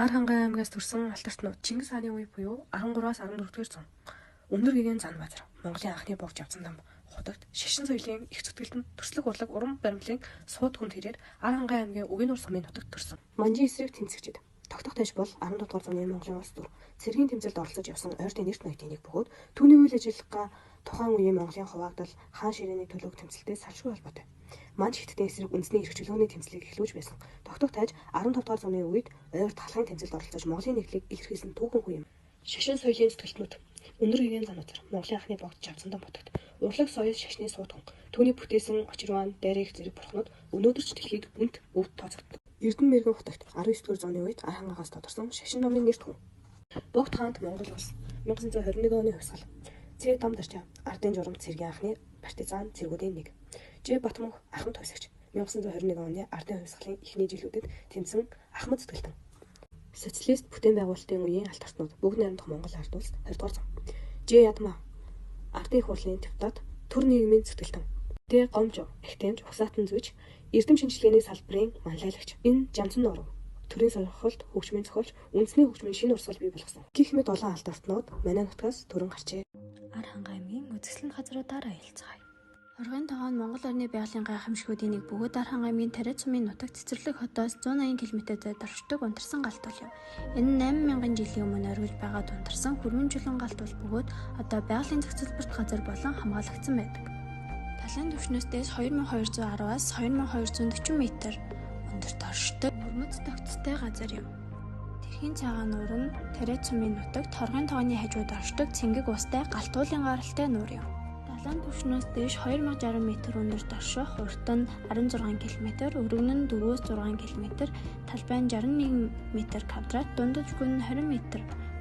Архангай аймгаас төрсэн алтартнууд Чингис хааны үе буюу 13-аас 14-р зуун. Өндөр гэгээн зан базар, Монголын анхны богж явцан дам худагт шашин соёлын их зүтгэлтэн төрслөг урлаг уран баримтлалын сууд хүн тэрээр Архангай аймгийн Угийнуур сумын нутагт төрсөн. Манжин эсрэг тэмцэгчид. Тогтох тайш бол 17 дугаар зууны Монголын улс төр цэргийн тэмцэлд оролцож явсан ойртын эрт ноётын нэг бөгөөд түүний үйл ажиллагаа тухайн үеийн Монголын хуваагдал хаан ширээний төлөв тэмцэлтэй салшгүй холбоотой. Манж хиттийн эсрэг үндэсний эрх чөлөөний тэмцлийг эхлүүлж байсан. Тогтох тайж 15 дугаар зууны үед ойрт халахын тэмцэлд оролцож Монголын нэглийг илэрхийлсэн түүхэн хүн юм. Шашин соёлын зүтгэлтнүүд. Өндөр гэгээн зан базар, Монголын анхны богд жавцандан ботогт. Урлаг соёл шашны сууд хүн. Түүний бүтээсэн очирван, дайрах зэрэг бурхнууд өнөөдөр ч дэлхийд бүнд өвд тооцогддог. Эрдэнэ мэрэгэн хутагт 19-р зууны үед Архангайгаас тодорсон шашин номын нэрт хүн. Богд хаант Монгол улс 1921 оны хувьсгал. Цэ дам дарчаа ардын журам цэргийн анхны партизан цэргүүдийн нэг. Ж Батмунх Ахмад хувьсагч 1921 оны ардын хувьсгалын эхний жилүүдэд тэмцэн Ахмад зүтгэлтэн. Социалист бүтээн байгуулалтын үеийн алтартнууд бүгд найрамдах Монгол ард улс 20 дугаар зам. Ж Ядмаа ардын их хурлын депутат төр нийгмийн зүтгэлтэн. Д Гомжо Ахтэмж Ухсаатан зүйч эрдэм шинжилгээний салбарын манлайлагч. Энэ Жанцан Норов төрийн сонирхолд хөгжмийн зохиолч үндэсний хөгжмийн шинэ урсгал бий болгосон. Гэх мэт олон алтартнууд манай нутгаас төрөн гарчээ. Архангай аймгийн үзэсгэлэнт газруудаар аялцгаая. Оргын тоон Монгол орны байгалийн гайхамшигуудын нэг бөгөөд Архангай аймгийн Тариа цумын нутагт цэцэрлэг хотоос 180 км зайд оршдог унтарсан галт бол юм. Энэ 8000 жилийн өмнө оргиж байгаад унтарсан хөрмөн чулуун галт бол бөгөөд одоо байгалийн зохицолборт газар болон хамгаалагдсан байдаг. Талын түвшнээс дээш 2210-аас 2240 м өндөрт оршдог мөрмөц тогтцтой газар юм. Тэрхийн цагаан нуур нь Тариа цумын нутагт Хоргын тооны хажууд оршдог цэнгэг устай галтуулын гаралтай нуур юм. Далайн түвшнээс дээш 2060 м өндөрт орших урт нь 16 км, өргөн нь 4-6 км, талбай нь 61 м квадрат, дундаж гүн 20 м.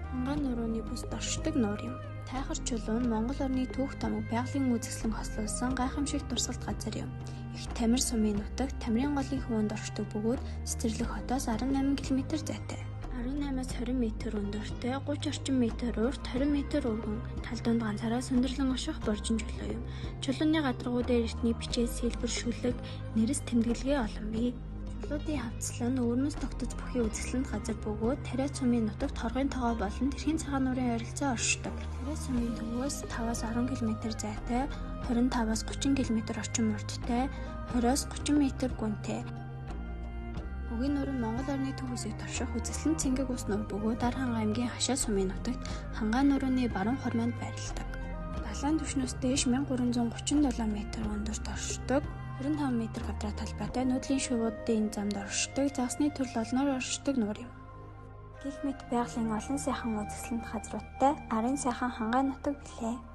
Хангаан нурууны бүст оршдог нуур юм. Тайхар чулуун Монгол орны түүх тамга байгалийн үзэсгэлэн хослуулсан гайхамшигт дурсгалт газар юм. Их Тамир сумын нутагт Тамирын голын хөвөнд оршдог бөгөөд цэцэрлэг хотоос 18 км зайтай. 18-аас 20 м өндөртэй, 30 орчим метр урт, 20 м өргөн, тал донд ганцаараа сүндэрлэн оших боржин чулуу юм. Чулууны гадаргуу дээр эртний бичээс сэлбэр шүлэг, нэрэс тэмдэглэгээ олон бий. Чулуудын хавцлан өвөрмөс тогтоц бүхий үзэсгэлэнт газар бөгөөд Тариа цумын нутагт Хоргын тоогоо болон Тэрхийн цагаан нуурын ойролцоо оршдог. Тариа цумын төвөөс 5-аас 10 км зайтай, 25-аас 30 км орчим урттай, 20-оос 30 м гүнтэй. Угийнуур нь Монгол орны төв хэсэгт орших үзэсгэлэнт цэнгэг ус нуур бөгөөд Архангай аймгийн Хашаа сумын нутагт Хангаан нуурын баруун хормойнд байрладаг. Далайн түвшнээс дээш 1337 м өндөрт оршдог, 25 м квадрат талбайтай нүүдлийн шувуудын замд оршдог, загасны төрөл олноор оршдог нуур юм. Гэх мэт байгалийн олон сайхан үзэсгэлэнт газруудтай арын сайхан Хангаан нутаг билээ.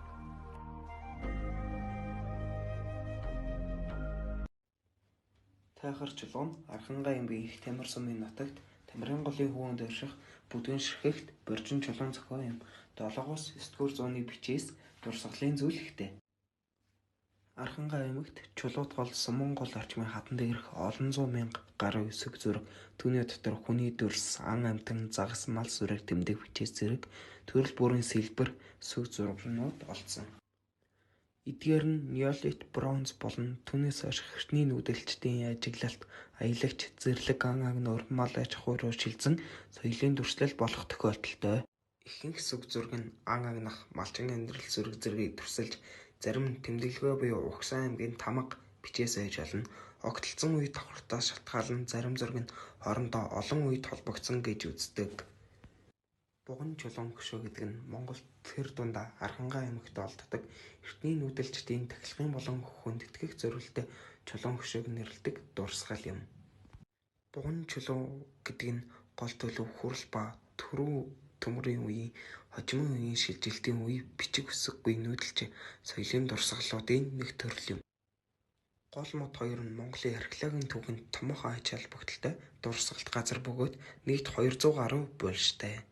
Тайхар чулуун Архангай аймгийн Их Тамир сумын нутагт Тамирын голын хөвөөнд орших бүдгэн ширхэгт боржин чулуун зохио юм. 7-оос 9-р зууны бичээс дурсгалын зүйл ихтэй. Архангай аймагт чулууд гол суман гол орчмын хатан дээрх олон зуун мянга гаруй өсөг зураг, түүний дотор хүний дүрс, ан амтан, загас мал сүрэг тэмдэг бичээс зэрэг төрөл бүрийн сэлбэр сүг зурагнууд олдсон. Эдгээр нь неолит, бронз болон түүнээс хойш эртний нүүдэлчдийн ажиглалт, аялагч, зэрлэг ан агнуур, мал аж ахуй руу шилжсэн соёлын дүрслэл болох тохиолдолтой. Ихэнх сүг зураг нь ан агнах, малчин амьдрал зүрэг зэргийг дүрсэлж, зарим нь тэмдэглэгээ буюу угсан аймгийн тамга бичээс ойж олно. Огтлцсон үе давхартаас шалтгаалan зарим зураг нь хоорондоо олон үед холбогдсон гэж үздэг. Буган чулуун хөшөө гэдэг нь Монголд тэр дундаа Архангай аймагт олддог эртний нүүдэлчдийн тахилгын болон хүндэтгэх зорилттой чулуун хөшөөг нэрлэдэг дурсгал юм. Буган чулуу гэдэг нь гол төлөв хүрэл ба түрүү төмрийн үеийн хожимын үеийн шилжилтийн үе бичиг үсэггүй нүүдэлч соёлын дурсгалуудын нэг төрөл юм. Гол мод хоёр нь Монголын археологийн түүхэнд томоохон ач холбогдолтой дурсгалт газар бөгөөд нийт 200 гаруй булштай.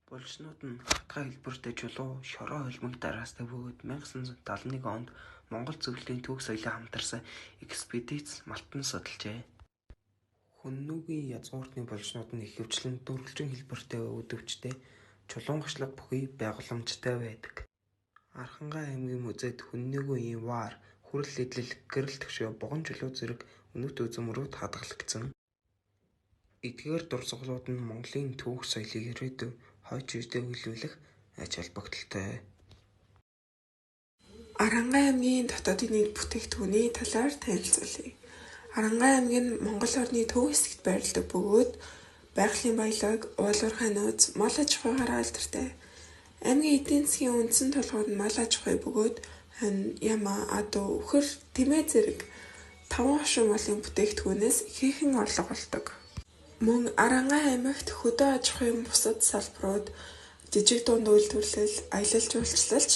Булшнууд нь хатгай хэлбэртэй чулуу, шороо холимог дараастай бөгөөд 1971 онд Монгол зөвлөлийн түүх соёлыг хамтарсан экспедиц Малтан судалжээ. Хүннүүгийн язгууртны булшнууд нь ихэвчлэн дөрвөлжин хэлбэртэй өдөвчтэй, чулуунгачлаг бүхий байгууламжтай байдаг. Архангай аймгийн музейд хүннүүгийн ваар, хүрэл эдлэл, гэрэл төшөө, буган чулуу зэрэг өнөт үзмөрүүд хадгалагдсан. Эдгээр дурсгалууд нь Монголын түүх соёлыг ирээдүйн хойч үедээ үйлүүлэх ач холбогдолтой. Арангай аймгийн дотоодын нийт бүтээгдэхүүний талаар танилцуулъя. Арангай аймаг нь Монгол орны төв хэсэгт байрладаг бөгөөд байгалийн баялаг, уул уурхай нууц, мал аж ахуйгаар алдартай. Аймгийн эдийн засгийн үндсэн толгойд нь мал аж ахуй бөгөөд хонь, ямаа, адуу, үхэр, тэмээ зэрэг 5 хошуу малын бүтээгдэхүүнээс ихээхэн орлого болдог. Мөн Арангай аймагт хөдөө аж ахуйн бусад салбарууд, жижиг дунд үйлдвэрлэл, аялал жуулчлалч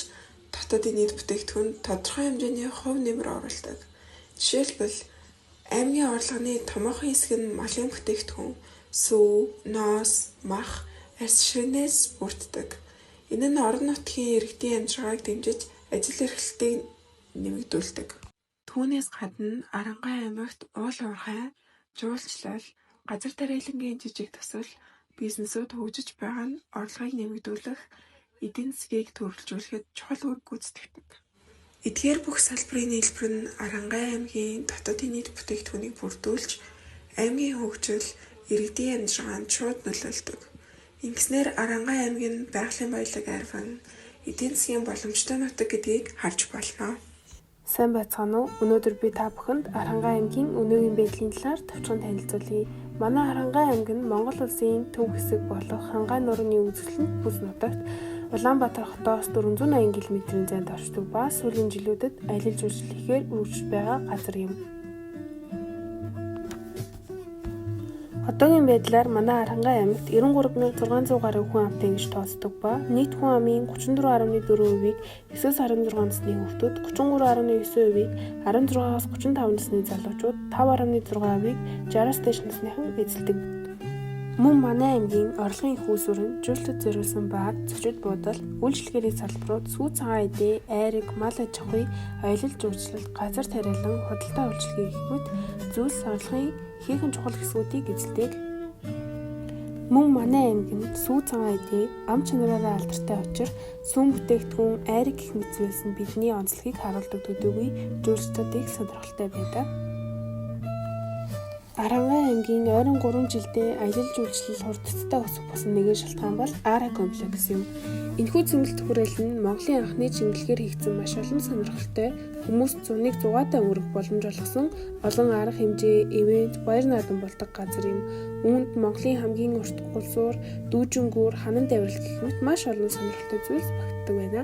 дотоодын нийт бүтээгдэхүүн тодорхой хэмжээний хувь нэмэр оруулдаг. Жишээлбэл аймгийн орлогын томоохон хэсэг нь малын бүтээгдэхүүн, сүү, ноос, мах, арьс ширнээс бүрддэг. Энэ нь орон нутгийн иргэдийн амжиргааг дэмжиж ажил эрхлэлтийг нэмэгдүүлдэг. Түүнээс гадна Арангай аймагт уул уурхай, жуулчлал, газар тариалангийн жижиг төсөл, бизнесүүд хөгжиж байгаа нь орлогыг нэмэгдүүлэх, эдийн засгийг төрөлжүүлэхэд чухал үр гүйцэтгэдэг. Эдгээр бүх салбарын нийлбэр нь Арангай аймгийн дотоодын нийт бүтээгдэхүүнийг бүрдүүлж, аймгийн хөгжил, иргэдийн амжиргаанд шууд нөлөөлдөг. Ингэснээр Арангай аймаг нь байгалийн баялаг арвин, эдийн засгийн боломжтой нутаг гэдгийг харж болно. Сайн байцгаана уу? Өнөөдөр би та бүхэнд Арангай аймгийн өнөөгийн байдлын талаар товчхон танилцуулъя. Манай Арангай аймаг нь Монгол улсын төв хэсэг болох Хангай нуурын үзэсгэлэнт бүс нутагт Улаанбаатар хотоос 480 км-ийн зайд оршдог ба сүүлийн жилүүдэд аялал жуулчлал ихээр өргөж байгаа газар юм. Одоогийн байдлаар манай Арангай аймагт 93,600 гаруй хүн амтай гэж тооцдог ба нийт хүн амын 34.4%-ийг 9-16 насны хүүхдүүд, 33.9%-ийг 16-аас 35 насны залуучууд, 5.6%-ийг 60-аас дээш насныхан эзэлдэг. Мөн манай аймгийн орлогын их үүсвэр нь жуулчдад зориулсан баар, зочид буудал, үйлчлэгээний салбарууд, сүү цагаан эдээ, айраг, мал аж ахуй, аялал жуулчлал, газар тариалан, худалдаа үйлчлэгээ гэх мэт зүйлс орлогын ихээхэн чухал хэсгүүдийг эзэлдэг. Мөн манай аймаг нь сүү цагаан эдээ ам чанараараа алдартай учраас сүүн бүтээгдэхүүн, айраг гэх мэт зүйлс нь бидний онцлогийг харуулдаг төдийгүй жуулчдад их сонирхолтой байдаг. Арангай аймгийн ойрон 3 жилдээ аялал жуулчлал хурдтай өсөх болсон нэгэн шалтгаан бол Ара комплекс юм. Энэхүү цэнгэлт хүрээлэл нь Монголын анхны чиглэлээр хийгдсэн маш олон сонирхолтой хүмүүст зуныг зугаатай өнгөрөх боломж олгосон олон арга хэмжээ, ивент, баяр наадам болдог газар юм. Үүнд Монголын хамгийн урт гулсуур, дүүжингүүр, ханан давирал гэх мэт маш олон сонирхолтой зүйлс багтдаг байна.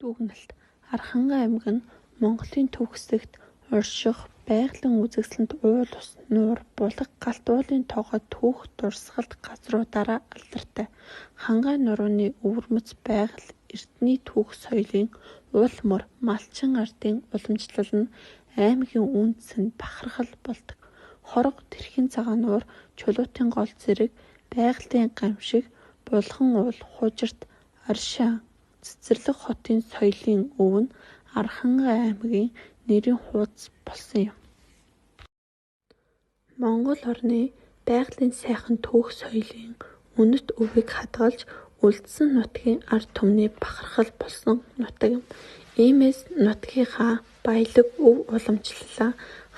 Дүгнэлт. Архангай аймаг нь Монголын төв хэсэгт орших байгалийн үзэсгэлэнт уул ус, нуур, булга, галт уулын тоогоо түүх дурсгалт газруудаараа алдартай. Хангай нурууны өвөрмөц байгаль эрдэнэ түүх соёлын уул мөр, малчин ардын уламжлал нь аймгийн үндэс нь бахархал болдог. Хорог, тэрхэн цагаан нуур, чулуутын гол зэрэг, байгалийн гамшиг, булхан уул, хужирт, аршаа, цэцэрлэг хотын соёлын өв нь Архангай аймгийн нэрийн хуудас болсон юм. Монгол орны байгалийн сайхан түүх соёлын үнэт өвийг хадгалж үлдсэн нутгийн ард түмний бахархал болсон нутаг юм. Иймээс нутгийнхаа баялаг өв уламжлалаа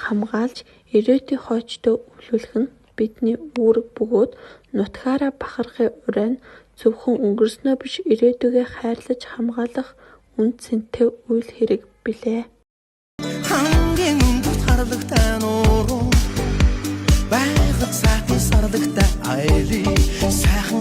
хамгаалж ирээдүйн хойчтой өвлүүлэх нь бидний үүрэг бөгөөд нутгаараа бахархын ураа нь зөвхөн өнгөрснөө биш ирээдүгээ хайрлаж хамгаалах үнд цэнтэй үйл хэрэг билээ. Хангийн өндөрт хардагтай нууруу байгаль сайхан сардагтай айлы сайхан